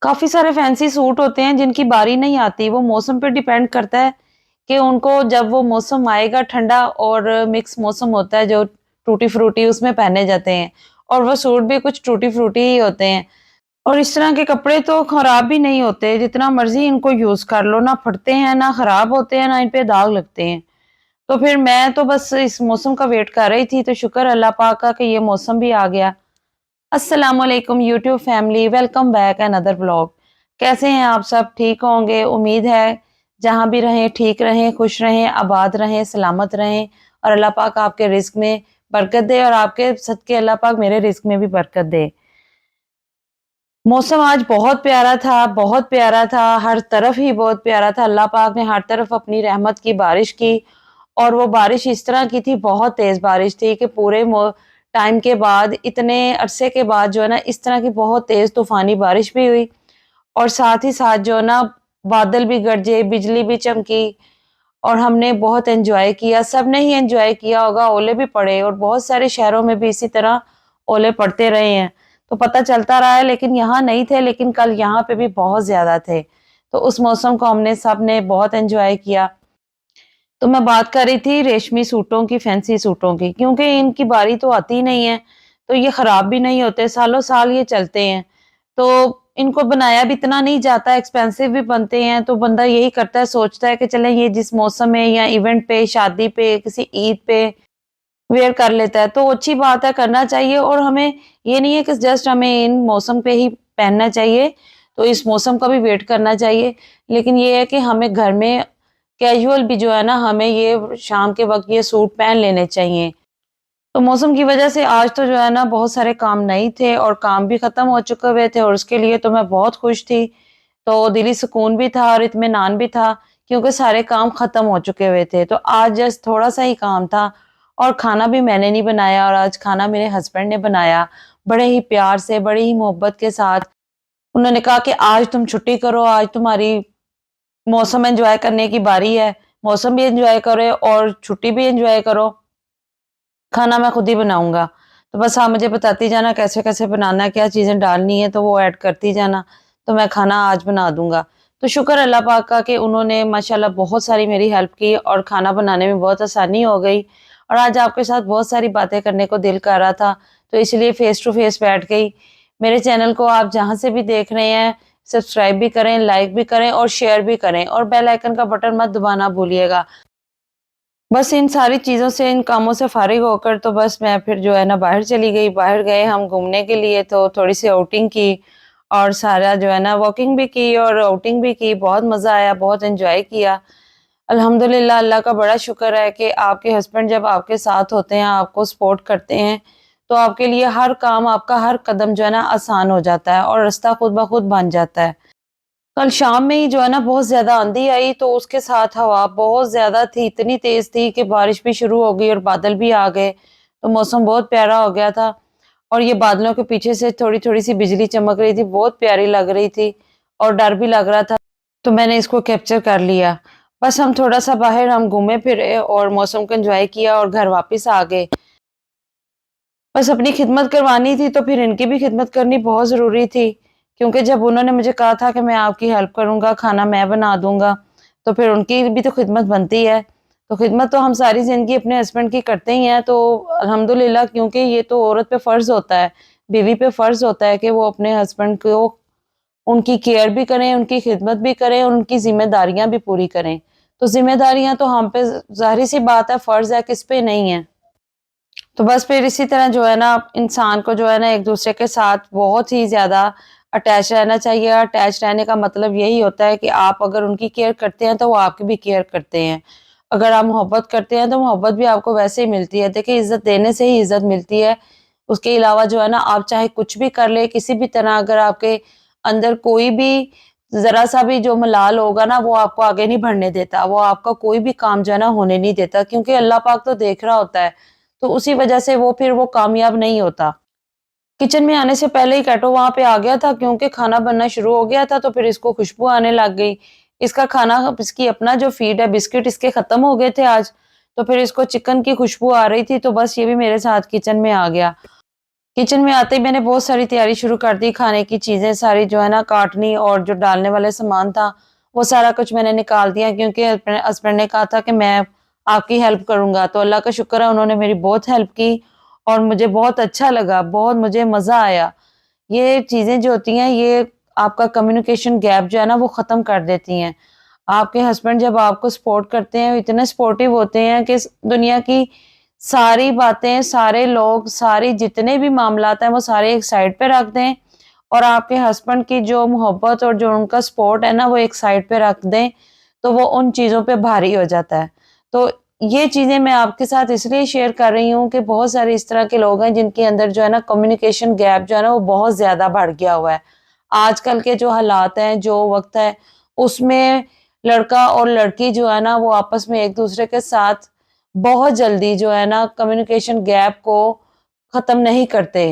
काफ़ी सारे fancy suit होते हैं जिनकी बारी नहीं आती, वो मौसम पे डिपेंड करता है कि उनको जब वो मौसम आएगा ठंडा और मिक्स मौसम होता है जो टूटी फ्रूटी उसमें पहने जाते हैं और वो सूट भी कुछ टूटी फ्रूटी ही होते हैं। और इस तरह के कपड़े तो खराब भी नहीं होते, जितना मर्जी इनको यूज़ कर लो, ना फटते हैं, ना खराब होते हैं, ना इन पे दाग लगते हैं। तो फिर मैं तो बस इस मौसम का वेट कर रही थी, तो शुक्र अल्लाह पाक का कि ये मौसम भी आ गया। अस्सलाम वालेकुम YouTube family, welcome back another vlog. कैसे हैं आप सब? ठीक होंगे उम्मीद है। जहां भी रहें ठीक रहें, खुश रहें, आबाद रहें, सलामत रहें और अल्लाह पाक आपके रिस्क में बरकत दे और आपके सदके अल्लाह पाक मेरे रिस्क में भी बरकत दे। मौसम आज बहुत प्यारा था, बहुत प्यारा था, हर तरफ ही बहुत प्यारा था। अल्लाह पाक ने हर तरफ अपनी रहमत की बारिश की और वो बारिश इस तरह की थी, बहुत तेज़ बारिश थी कि पूरे टाइम के बाद, इतने अरसे के बाद जो है ना, इस तरह की बहुत तेज़ तूफ़ानी बारिश भी हुई और साथ ही साथ जो है ना, बादल भी गरजे, बिजली भी चमकी और हमने बहुत एन्जॉय किया। सबने ही एन्जॉय किया होगा, ओले भी पड़े और बहुत सारे शहरों में भी इसी तरह ओले पड़ते रहे हैं। तो पता चलता रहा है, लेकिन यहाँ नहीं थे, लेकिन कल यहाँ पे भी बहुत ज़्यादा थे। तो उस मौसम को हमने सबने बहुत एन्जॉय किया। तो मैं बात कर रही थी रेशमी सूटों की, फैंसी सूटों की, क्योंकि इनकी बारी तो आती ही नहीं है, तो ये खराब भी नहीं होते, सालों साल ये चलते हैं। तो इनको बनाया भी इतना नहीं जाता, एक्सपेंसिव भी बनते हैं, तो बंदा यही करता है, सोचता है कि चलें ये जिस मौसम में या इवेंट पे, शादी पे, किसी ईद पे वेयर कर लेता है, तो अच्छी बात है, करना चाहिए। और हमें ये नहीं है कि जस्ट हमें इन मौसम पे ही पहनना चाहिए, तो इस मौसम का भी वेट करना चाहिए। लेकिन ये है कि हमें घर में कैजुअल भी जो है ना, हमें ये शाम के वक़्त ये सूट पहन लेने चाहिए। तो मौसम की वज़ह से आज तो जो है ना, बहुत सारे काम नहीं थे और काम भी ख़त्म हो चुके हुए थे और उसके लिए तो मैं बहुत खुश थी। तो दिली सुकून भी था और इत्मीनान भी था, क्योंकि सारे काम ख़त्म हो चुके हुए थे। तो आज जस्ट थोड़ा-सा ही काम था और खाना भी मैंने नहीं बनाया और आज खाना मेरे हस्बैंड ने बनाया। बड़े ही प्यार से, बड़ी ही मोहब्बत के साथ उन्होंने कहा कि आज तुम छुट्टी करो, आज तुम्हारी मौसम एन्जॉय करने की बारी है। मौसम भी एन्जॉय करो और छुट्टी भी एन्जॉय करो। खाना मैं खुद ही बनाऊँगा। तो बस आप मुझे बताती जाना कैसे-कैसे बनाना है, क्या चीज़ें डालनी है, तो वो ऐड करती जाना, तो मैं खाना आज बना दूँगा। तो शुक्र अल्लाह पाक का कि उन्होंने माशाल्लाह बहुत सारी मेरी हेल्प की और खाना बनाने में बहुत आसानी हो गई। और आज आपके साथ बहुत सारी बातें करने को दिल कर रहा था, तो इसलिए फेस टू फेस बैठ गई। मेरे चैनल को आप जहाँ से भी देख रहे हैं, सब्सक्राइब भी करें, लाइक भी करें और शेयर भी करें और बेल आइकन का बटन मत दबाना भूलिएगा। बस इन सारी चीज़ों से, इन कामों से फ़ारिग होकर तो बस मैं फिर जो है ना बाहर चली गई। बाहर गए हम घूमने के लिए, तो थोड़ी-सी आउटिंग की और सारा जो है ना वॉकिंग भी की और आउटिंग भी की। बहुत मज़ा आया, बहुत एन्जॉय किया। अल्हम्दुलिल्लाह, अल्लाह का बड़ा शुक्र है कि आपके हस्बैंड जब आपके साथ होते हैं, आपको सपोर्ट करते हैं, तो आपके लिए हर काम, आपका हर कदम जो है ना आसान हो जाता है और रास्ता खुद ब खुद बन जाता है। कल शाम में ही जो है ना बहुत ज़्यादा आंधी आई, तो उसके साथ हवा बहुत ज़्यादा थी, इतनी तेज़ थी कि बारिश भी शुरू हो गई और बादल भी आ गए। तो मौसम बहुत प्यारा हो गया था और ये बादलों के पीछे से थोड़ी-थोड़ी सी बिजली चमक रही थी, बहुत प्यारी लग रही थी और डर भी लग रहा था। तो मैंने इसको कैप्चर कर लिया। बस हम थोड़ा-सा बाहर हम घूमे फिरे और मौसम को एन्जॉय किया और घर वापस आ गए। बस अपनी खिदमत करवानी थी, तो फिर इनकी भी खिदमत करनी बहुत ज़रूरी थी, क्योंकि जब उन्होंने मुझे कहा था कि मैं आपकी हेल्प करूँगा, खाना मैं बना दूँगा, तो फिर उनकी भी तो खिदमत बनती है। तो खिदमत तो हम सारी ज़िंदगी अपने हस्बैंड की करते ही हैं, तो अल्हम्दुलिल्लाह, क्योंकि ये तो औरत पे फ़र्ज़ होता है, बीवी पे फ़र्ज़ होता है कि वो अपने हस्बैंड को उनकी केयर भी करें, उनकी खिदमत भी करें और उनकी ज़िम्मेदारियाँ भी पूरी करें। तो ज़िम्मेदारियाँ तो हम पे ज़ाहिर-सी बात है, फ़र्ज़ है, किस पे नहीं है। तो बस फिर इसी तरह जो है ना, इंसान को जो है ना एक-दूसरे के साथ बहुत ही ज़्यादा अटैच रहना चाहिए। अटैच रहने का मतलब यही होता है कि आप अगर उनकी केयर करते हैं, तो वो आपकी भी केयर करते हैं। अगर आप मोहब्बत करते हैं, तो मोहब्बत भी आपको वैसे ही मिलती है। देखिए, इज़्ज़त देने से ही इज़्ज़त मिलती है। उसके अलावा जो है ना, आप चाहे कुछ भी कर लें, किसी भी तरह अगर आपके अंदर कोई भी ज़रा-सा भी जो मलाल होगा ना, वो आपको आगे नहीं बढ़ने देता। वो आपका कोई भी काम जो है ना होने नहीं देता, क्योंकि अल्लाह पाक तो देख रहा होता है। तो उसी वजह से वो फिर वो कामयाब नहीं होता। किचन में आने से पहले ही कैटो वहाँ पे आ गया था, क्योंकि खाना बनना शुरू हो गया था, तो फिर इसको खुशबू आने लग गई। इसका खाना, इसकी अपना जो फीड है, बिस्किट इसके खत्म हो गए थे आज, तो फिर इसको चिकन की खुशबू आ रही थी, तो बस ये भी मेरे साथ किचन में आ गया। किचन में आते ही मैंने बहुत सारी तैयारी शुरू कर दी, खाने की चीज़ें सारी जो है ना काटनी, और जो डालने वाले सामान था, वो सारा कुछ मैंने निकाल दिया, क्योंकि अपने हस्बैंड ने कहा था कि मैं आपकी हेल्प करूँगा। तो अल्लाह का शुक्र है, उन्होंने मेरी बहुत हेल्प की और मुझे बहुत अच्छा लगा, बहुत मुझे मज़ा आया। ये चीज़ें जो होती हैं, ये आपका कम्युनिकेशन गैप जो है ना वो ख़त्म कर देती हैं। आपके हस्बैंड जब आपको सपोर्ट करते हैं, इतने सपोर्टिव होते हैं कि दुनिया की सारी बातें, सारे लोग, सारी जितने भी मामलात हैं वो सारे एक साइड पे रख दें, और आपके हस्बैंड की जो मोहब्बत और जो उनका सपोर्ट है ना वो एक साइड पे रख दें, तो वो उन चीज़ों पे भारी हो जाता है। तो ये चीज़ें मैं आपके साथ इसलिए शेयर कर रही हूँ कि बहुत सारे इस तरह के लोग हैं जिनके अंदर जो है ना कम्युनिकेशन गैप जो है ना वो बहुत ज़्यादा बढ़ गया हुआ है। आजकल के जो हालात हैं, जो वक़्त है, उसमें लड़का और लड़की जो है ना वो आपस में एक-दूसरे के साथ बहुत जल्दी जो है ना कम्युनिकेशन गैप को ख़त्म नहीं करते,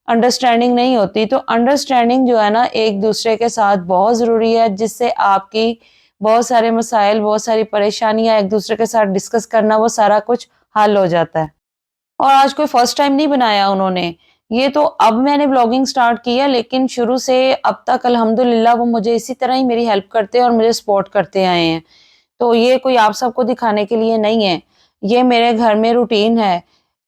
अंडरस्टैंडिंग नहीं होती। तो अंडरस्टैंडिंग जो है ना एक-दूसरे के साथ बहुत ज़रूरी है, जिससे आपकी बहुत सारे मसाइल, बहुत सारी परेशानियाँ एक-दूसरे के साथ डिस्कस करना, वो सारा कुछ हल हो जाता है। और आज कोई फर्स्ट टाइम नहीं बनाया उन्होंने। ये तो अब मैंने व्लॉगिंग स्टार्ट की है, लेकिन शुरू से अब तक अल्हम्दुलिल्लाह वो मुझे इसी तरह ही मेरी हेल्प करते हैं और मुझे सपोर्ट करते आए हैं। तो ये कोई आप सबको दिखाने के लिए नहीं है, ये मेरे घर में रूटीन है।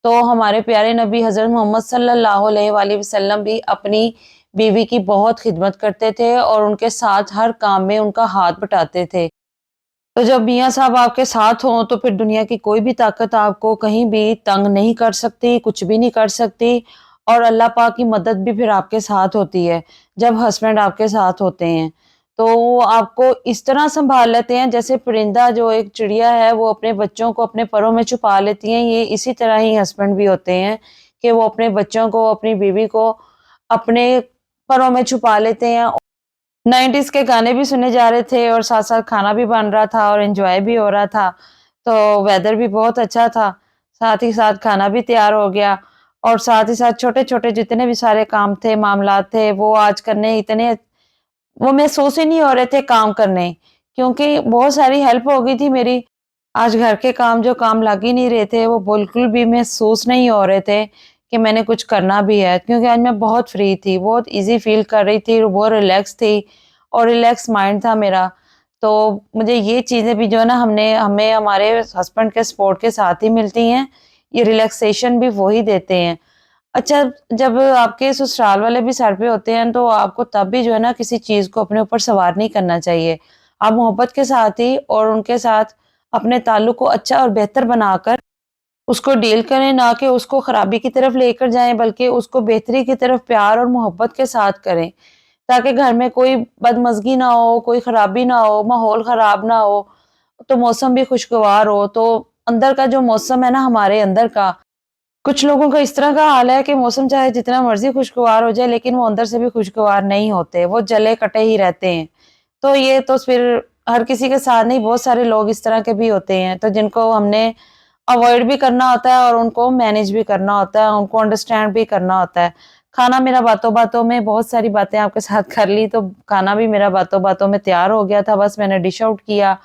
तो हमारे प्यारे नबी हज़रत मोहम्मद सल्लल्लाहु अलैहि वसल्लम भी अपनी बीवी की बहुत खिदमत करते थे और उनके साथ हर काम में उनका हाथ बटाते थे। तो जब मियाँ साहब आपके साथ हों, तो फिर दुनिया की कोई भी ताकत आपको कहीं भी तंग नहीं कर सकती, कुछ भी नहीं कर सकती, और अल्लाह पाक की मदद भी फिर आपके साथ होती है, जब हस्बैंड आपके साथ होते हैं। तो वो आपको इस तरह सँभाल लेते हैं जैसे परिंदा, जो एक चिड़िया है, वो अपने बच्चों को अपने परों में छुपा लेती हैं, ये इसी तरह ही हस्बैंड भी होते हैं कि वो अपने बच्चों को, अपनी बीवी को अपने परों में छुपा लेते हैं। 90s के गाने भी सुने जा रहे थे और साथ-साथ खाना भी बन रहा था और एन्जॉय भी हो रहा था। तो वेदर भी बहुत अच्छा था, साथ ही साथ खाना भी तैयार हो गया, और साथ ही साथ छोटे-छोटे जितने भी सारे काम थे, मामलात थे, वो आज करने इतने वो महसूस ही नहीं हो रहे थे काम करने, क्योंकि बहुत सारी हेल्प हो गई थी मेरी। आज घर के काम जो काम लग ही नहीं रहे थे, वो बिल्कुल भी महसूस नहीं हो रहे थे कि मैंने कुछ करना भी है, क्योंकि आज मैं बहुत फ्री थी, बहुत ईज़ी फ़ील कर रही थी, बहुत रिलैक्स थी और रिलैक्स माइंड था मेरा। तो मुझे ये चीज़ें भी जो है ना हमें हमारे हस्बैंड के सपोर्ट के साथ ही मिलती हैं, ये रिलैक्सेशन भी वो ही देते हैं। अच्छा, जब आपके ससुराल वाले भी सर पे होते हैं, तो आपको तब भी जो है ना किसी चीज़ को अपने ऊपर सवार नहीं करना चाहिए। आप मोहब्बत के साथ ही और उनके साथ अपने ताल्लुक को अच्छा और बेहतर बनाकर उसको डील करें, ना कि उसको खराबी की तरफ लेकर जाएँ, बल्कि उसको बेहतरी की तरफ प्यार और मोहब्बत के साथ करें, ताकि घर में कोई बदमज़गी ना हो, कोई खराबी ना हो, माहौल खराब ना हो, तो मौसम भी खुशगवार हो। तो अंदर का जो मौसम है ना हमारे अंदर का, कुछ लोगों का इस तरह का हाल है कि मौसम चाहे जितना मर्ज़ी खुशगवार हो जाए, लेकिन वो अंदर से भी खुशगवार नहीं होते, वो जले-कटे ही रहते हैं। तो ये तो फिर हर किसी के साथ नहीं, बहुत सारे लोग इस तरह के भी होते हैं, तो जिनको हमने अवॉइड भी करना होता है और उनको मैनेज भी करना होता है, उनको अंडरस्टैंड भी करना होता है। खाना मेरा बातों-बातों में, बहुत सारी बातें आपके साथ कर ली, तो खाना भी मेरा बातों-बातों में तैयार हो गया था, बस मैंने डिश आउट किया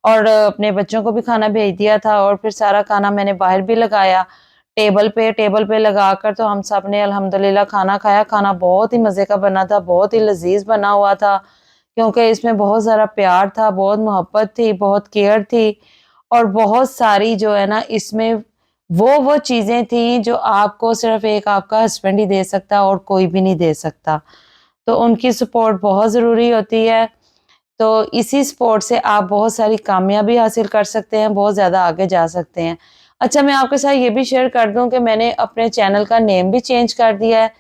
और अपने बच्चों को भी खाना भेज दिया था, और फिर सारा खाना मैंने बाहर भी लगाया, टेबल पे लगाकर तो हम सब ने अल्हम्दुलिल्लाह खाना खाया। खाना बहुत ही मज़े का बना था, बहुत ही लज़ीज़ बना हुआ था, क्योंकि इसमें बहुत ज़्यादा प्यार था, बहुत मोहब्बत थी, बहुत केयर थी, और बहुत सारी जो है ना इसमें वो चीज़ें थी जो आपको सिर्फ़ एक आपका हस्बैंड ही दे सकता है और कोई भी नहीं दे सकता। तो उनकी सपोर्ट बहुत ज़रूरी होती है। तो इसी सपोर्ट से आप बहुत सारी कामयाबी हासिल कर सकते हैं, बहुत ज़्यादा आगे जा सकते हैं। अच्छा, मैं आपके साथ ये भी शेयर कर दूँ कि मैंने अपने चैनल का नेम भी चेंज कर दिया है,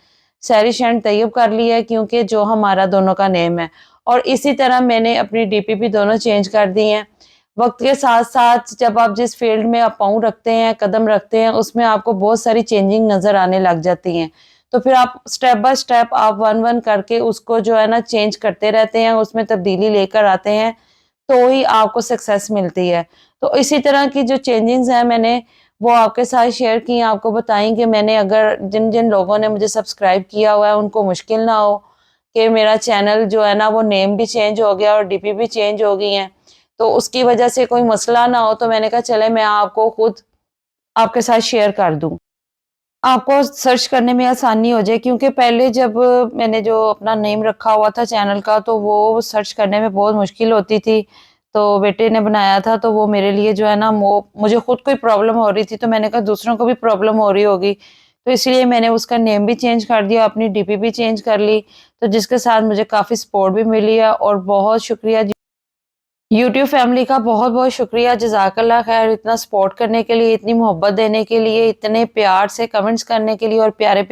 सैरिश एंड तैयब कर लिया है, क्योंकि जो हमारा दोनों का नेम है, और इसी तरह मैंने अपनी डीपी भी दोनों चेंज कर दी हैं। वक़्त के साथ-साथ जब आप जिस फ़ील्ड में आप पाँव रखते हैं, कदम रखते हैं, उसमें आपको बहुत सारी चेंजिंग नज़र आने लग जाती हैं। तो फिर आप स्टेप बाय स्टेप आप वन-वन करके उसको जो है ना चेंज करते रहते हैं, उसमें तब्दीली लेकर आते हैं, तो ही आपको सक्सेस मिलती है। तो इसी तरह की जो चेंजिंग्स हैं मैंने वो आपके साथ शेयर की हैं, आपको बताई कि मैंने अगर जिन-जिन लोगों ने मुझे सब्सक्राइब किया हुआ है उनको मुश्किल ना हो कि मेरा चैनल जो है ना वो नेम भी चेंज हो गया और डीपी भी चेंज हो गई हैं। तो उसकी वजह से कोई मसला ना हो, तो मैंने कहा चले मैं आपको खुद आपके साथ शेयर कर दूँ। آپ کو سرچ کرنے میں آسانی ہو جائے، کیونکہ پہلے جب میں نے جو اپنا نیم رکھا ہوا تھا چینل کا تو وہ سرچ کرنے میں بہت مشکل ہوتی تھی، تو بیٹے نے بنایا تھا تو وہ میرے لیے جو ہے نا مجھے خود کوئی پرابلم ہو رہی تھی تو میں نے کہا دوسروں کو بھی پرابلم ہو رہی ہوگی، تو اس لیے میں نے اس کا نیم بھی چینج کر دیا، اپنی ڈی پی بھی چینج کر لی، تو جس کے ساتھ مجھے کافی سپورٹ بھی ملی ہے، اور بہت شکریہ یوٹیوب فیملی کا، بہت بہت شکریہ، جزاک اللہ خیر، اتنا سپورٹ کرنے کے لیے، اتنی محبت دینے کے لیے، اتنے پیار سے کمنٹس کرنے کے لیے، اور پیارے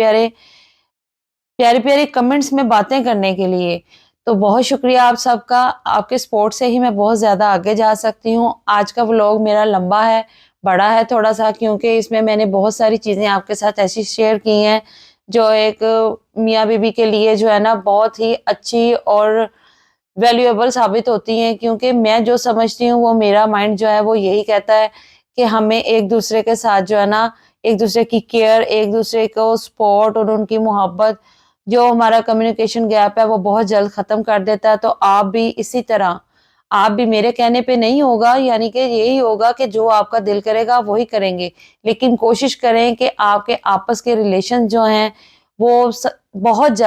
پیارے کمنٹس میں باتیں کرنے کے لیے، تو بہت شکریہ آپ سب کا۔ آپ کے سپورٹ سے ہی میں بہت زیادہ آگے جا سکتی ہوں۔ آج کا ولاگ میرا لمبا ہے، بڑا ہے تھوڑا سا، کیونکہ اس میں نے بہت ساری چیزیں آپ کے ساتھ ایسی شیئر کی ہیں جو ایک میاں بیوی کے لیے جو ہے نا بہت ہی اچھی اور ویلیویبل ثابت ہوتی ہیں، کیونکہ میں جو سمجھتی ہوں وہ میرا مائنڈ جو ہے وہ یہی کہتا ہے کہ ہمیں ایک دوسرے کے ساتھ جو ہے نا ایک دوسرے کی کیئر، ایک دوسرے کو سپورٹ اور ان کی محبت، جو ہمارا کمیونیکیشن گیپ ہے وہ بہت جلد ختم کر دیتا ہے۔ تو آپ بھی اسی طرح، آپ بھی میرے کہنے پہ نہیں ہوگا، یعنی کہ یہی ہوگا کہ جو آپ کا دل کرے گا وہی کریں گے، لیکن کوشش کریں کہ آپ کے آپس کے ریلیشن جو ہیں وہ بہت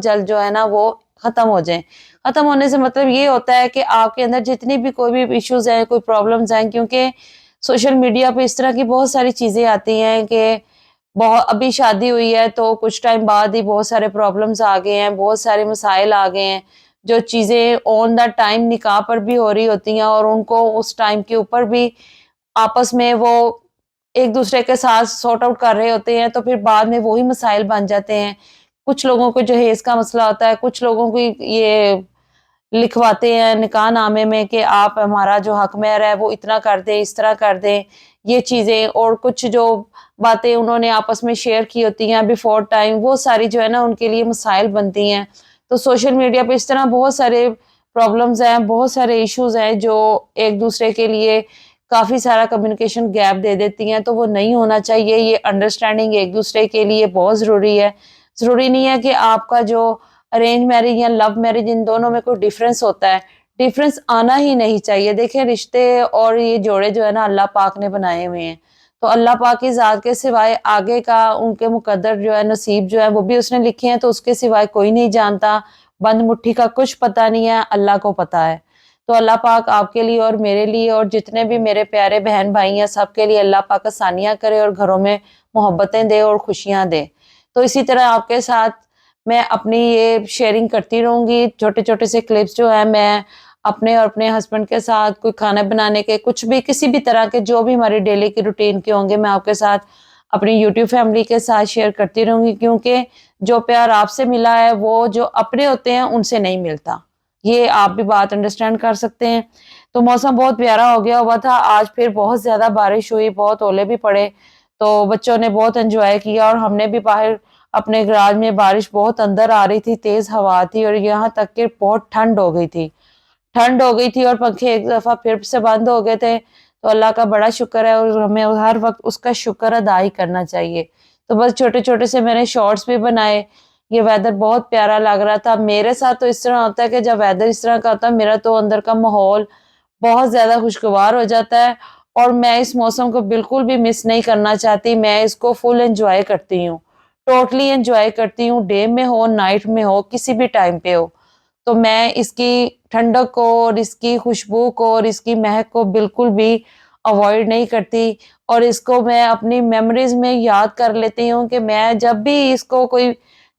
جلد جو ہے نا وہ ختم ہو جائیں۔ ختم ہونے سے مطلب یہ ہوتا ہے کہ آپ کے اندر جتنی بھی کوئی بھی ایشوز ہیں، کوئی پرابلمز ہیں، کیونکہ سوشل میڈیا پہ اس طرح کی بہت ساری چیزیں آتی ہیں کہ ابھی شادی ہوئی ہے تو کچھ ٹائم بعد ہی بہت سارے پرابلمز آ گئے ہیں، بہت سارے مسائل آ گئے ہیں، جو چیزیں آن دا ٹائم نکاح پر بھی ہو رہی ہوتی ہیں اور ان کو اس ٹائم کے اوپر بھی آپس میں وہ ایک دوسرے کے ساتھ سارٹ آؤٹ کر رہے ہوتے ہیں، تو پھر بعد میں وہی مسائل بن جاتے ہیں۔ کچھ لوگوں کو جہیز کا مسئلہ ہوتا ہے، کچھ لوگوں کو یہ لکھواتے ہیں نکاح نامے میں کہ آپ ہمارا جو حق مہر ہے وہ اتنا کر دیں، اس طرح کر دیں، یہ چیزیں، اور کچھ جو باتیں انہوں نے آپس میں شیئر کی ہوتی ہیں بیفور ٹائم، وہ ساری جو ہے نا ان کے لیے مسائل بنتی ہیں۔ تو سوشل میڈیا پہ اس طرح بہت سارے پرابلمز ہیں، بہت سارے ایشوز ہیں جو ایک دوسرے کے لیے کافی سارا کمیونیکیشن گیپ دے دیتی ہیں، تو وہ نہیں ہونا چاہیے۔ یہ انڈرسٹینڈنگ ایک دوسرے کے لیے بہت ضروری ہے۔ ضروری نہیں ہے کہ آپ کا جو ارینج میرج یا لو میرج ان دونوں میں کوئی ڈیفرنس ہوتا ہے، ڈیفرنس آنا ہی نہیں چاہیے۔ دیکھیں رشتے اور یہ جوڑے جو ہے نا اللہ پاک نے بنائے ہوئے ہیں، تو اللہ پاک کی ذات کے سوائے آگے کا ان کے مقدر جو ہے، نصیب جو ہے وہ بھی اس نے لکھے ہیں، تو اس کے سوائے کوئی نہیں جانتا۔ بند مٹھی کا کچھ پتہ نہیں ہے، اللہ کو پتہ ہے۔ تو اللہ پاک آپ کے لیے اور میرے لیے اور جتنے بھی میرے پیارے بہن بھائی ہیں سب کے لیے اللہ پاک آسانیاں کرے اور گھروں میں محبتیں دے اور خوشیاں دے۔ تو اسی طرح آپ کے ساتھ میں اپنی یہ شیئرنگ کرتی رہوں گی، چھوٹے چھوٹے سے کلپس جو ہیں میں اپنے اور اپنے ہسبینڈ کے ساتھ کوئی کھانا بنانے کے، کچھ بھی کسی بھی طرح کے جو بھی ہماری ڈیلی کی روٹین کے ہوں گے، میں آپ کے ساتھ اپنی یوٹیوب فیملی کے ساتھ شیئر کرتی رہوں گی، کیونکہ جو پیار آپ سے ملا ہے وہ جو اپنے ہوتے ہیں ان سے نہیں ملتا، یہ آپ بھی بات انڈرسٹینڈ کر سکتے ہیں۔ تو موسم بہت پیارا ہو گیا ہوا تھا، آج پھر بہت زیادہ بارش ہوئی، بہت اولے بھی پڑے، تو بچوں نے بہت انجوائے کیا، اور ہم نے بھی باہر اپنے گراج میں، بارش بہت اندر آ رہی تھی، تیز ہوا تھی، اور یہاں تک کہ بہت ٹھنڈ ہو گئی تھی اور پنکھے ایک دفعہ پھر سے بند ہو گئے تھے۔ تو اللہ کا بڑا شکر ہے، اور ہمیں ہر وقت اس کا شکر ادا ہی کرنا چاہیے۔ تو بس چھوٹے چھوٹے سے میں نے شارٹس بھی بنائے، یہ ویدر بہت پیارا لگ رہا تھا میرے ساتھ۔ تو اس طرح ہوتا ہے کہ جب ویدر اس طرح کا ہوتا ہے، میرا تو اندر کا ماحول بہت زیادہ خوشگوار ہو جاتا ہے، اور میں اس موسم کو بالکل بھی مس نہیں کرنا چاہتی، میں اس کو فل انجوائے کرتی ہوں، ٹوٹلی انجوائے کرتی ہوں، ڈے میں ہو، نائٹ میں ہو، کسی بھی ٹائم پہ ہو۔ تو میں اس کی ٹھنڈک کو اور اس کی خوشبو کو اور اس کی مہک کو بالکل بھی اوائڈ نہیں کرتی، اور اس کو میں اپنی میموریز میں یاد کر لیتی ہوں کہ میں جب بھی اس کو کوئی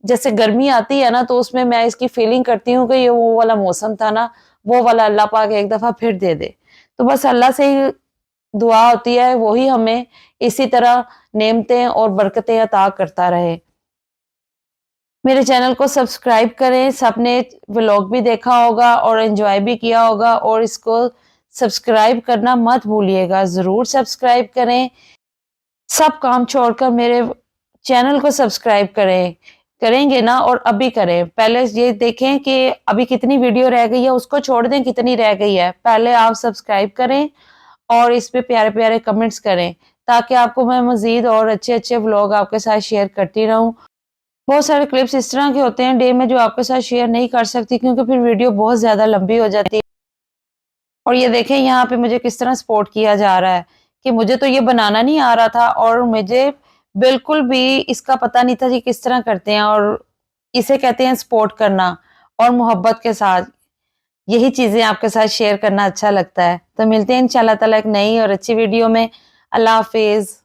جیسے گرمی آتی ہے نا تو اس میں اس کی فیلنگ کرتی ہوں کہ یہ وہ والا موسم تھا نا، وہ والا اللہ پاک ایک دفعہ پھر دے دے۔ تو بس اللہ سے ہی دعا ہوتی ہے وہی ہمیں اسی طرح نعمتیں اور برکتیں عطا کرتا رہے۔ میرے چینل کو سبسکرائب کریں، سب نے ولاگ بھی دیکھا ہوگا اور انجوائے بھی کیا ہوگا، اور اس کو سبسکرائب کرنا مت بھولیے گا، ضرور سبسکرائب کریں، سب کام چھوڑ کر میرے چینل کو سبسکرائب کریں گے نا، اور ابھی کریں، پہلے یہ دیکھیں کہ ابھی کتنی ویڈیو رہ گئی ہے، اس کو چھوڑ دیں کتنی رہ گئی ہے، پہلے آپ سبسکرائب کریں اور اس پہ پیارے پیارے کمنٹس کریں، تاکہ آپ کو میں مزید اور اچھے اچھے ولاگ آپ کے ساتھ شیئر کرتی رہوں۔ بہت سارے کلپس اس طرح کے ہوتے ہیں ڈے میں جو آپ کے ساتھ شیئر نہیں کر سکتی، کیونکہ پھر ویڈیو بہت زیادہ لمبی ہو جاتی ہے۔ اور یہ دیکھیں یہاں پہ مجھے کس طرح سپورٹ کیا جا رہا ہے کہ مجھے تو یہ بنانا نہیں آ رہا تھا، اور مجھے بالکل بھی اس کا پتہ نہیں تھا جی کس طرح کرتے ہیں، اور اسے کہتے ہیں سپورٹ کرنا اور محبت کے ساتھ یہی چیزیں آپ کے ساتھ شیئر کرنا اچھا لگتا ہے۔ تو ملتے ہیں انشاءاللہ تعالیٰ ایک نئی اور اچھی ویڈیو میں۔ اللہ حافظ۔